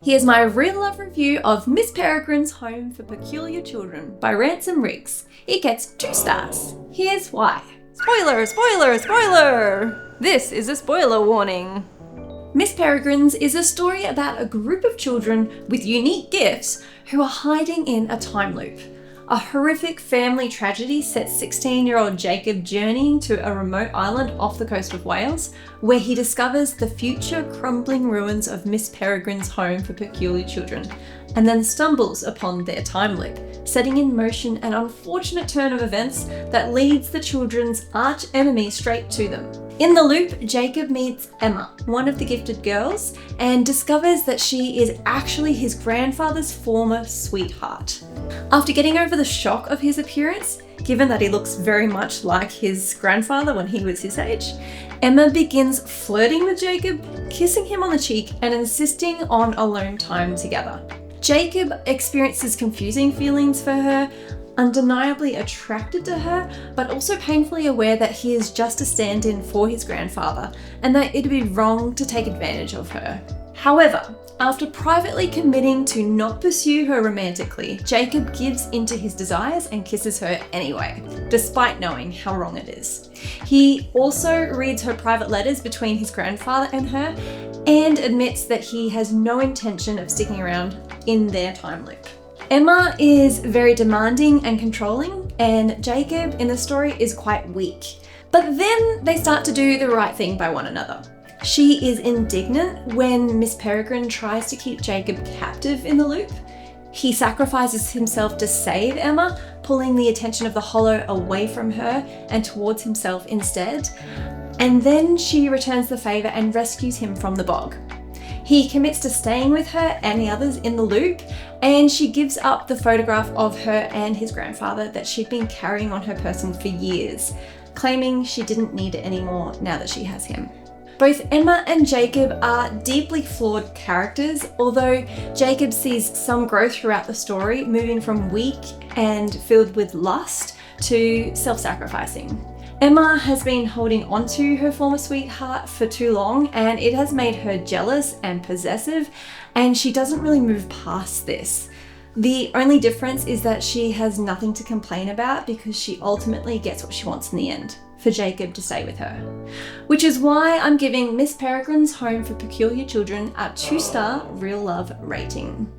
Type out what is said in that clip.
Here's my real love review of Miss Peregrine's Home for Peculiar Children by Ransom. It gets 2 stars. Here's why. Spoiler, spoiler, spoiler! This is a spoiler warning. Miss Peregrine's is a story about a group of children with unique gifts who are hiding in a time loop. A horrific family tragedy sets 16-year-old Jacob journeying to a remote island off the coast of Wales, where he discovers the future crumbling ruins of Miss Peregrine's Home for Peculiar Children, and then stumbles upon their time loop, setting in motion an unfortunate turn of events that leads the children's arch enemy straight to them. In the loop, Jacob meets Emma, one of the gifted girls, and discovers that she is actually his grandfather's former sweetheart. After getting over the shock of his appearance, given that he looks very much like his grandfather when he was his age, Emma begins flirting with Jacob, kissing him on the cheek and insisting on alone time together. Jacob experiences confusing feelings for her, undeniably attracted to her, but also painfully aware that he is just a stand-in for his grandfather and that it'd be wrong to take advantage of her. However, after privately committing to not pursue her romantically, Jacob gives into his desires and kisses her anyway, despite knowing how wrong it is. He also reads her private letters between his grandfather and her and admits that he has no intention of sticking around in their time loop. Emma is very demanding and controlling, and Jacob in the story is quite weak. But then they start to do the right thing by one another. She is indignant when Miss Peregrine tries to keep Jacob captive in the loop. He sacrifices himself to save Emma, pulling the attention of the Hollow away from her and towards himself instead. And then she returns the favour and rescues him from the bog. He commits to staying with her and the others in the loop, and she gives up the photograph of her and his grandfather that she'd been carrying on her person for years, claiming she didn't need it anymore now that she has him. Both Emma and Jacob are deeply flawed characters, although Jacob sees some growth throughout the story, moving from weak and filled with lust to self-sacrificing. Emma has been holding on to her former sweetheart for too long, and it has made her jealous and possessive, and she doesn't really move past this. The only difference is that she has nothing to complain about because she ultimately gets what she wants in the end, for Jacob to stay with her. Which is why I'm giving Miss Peregrine's Home for Peculiar Children a 2-star real love rating.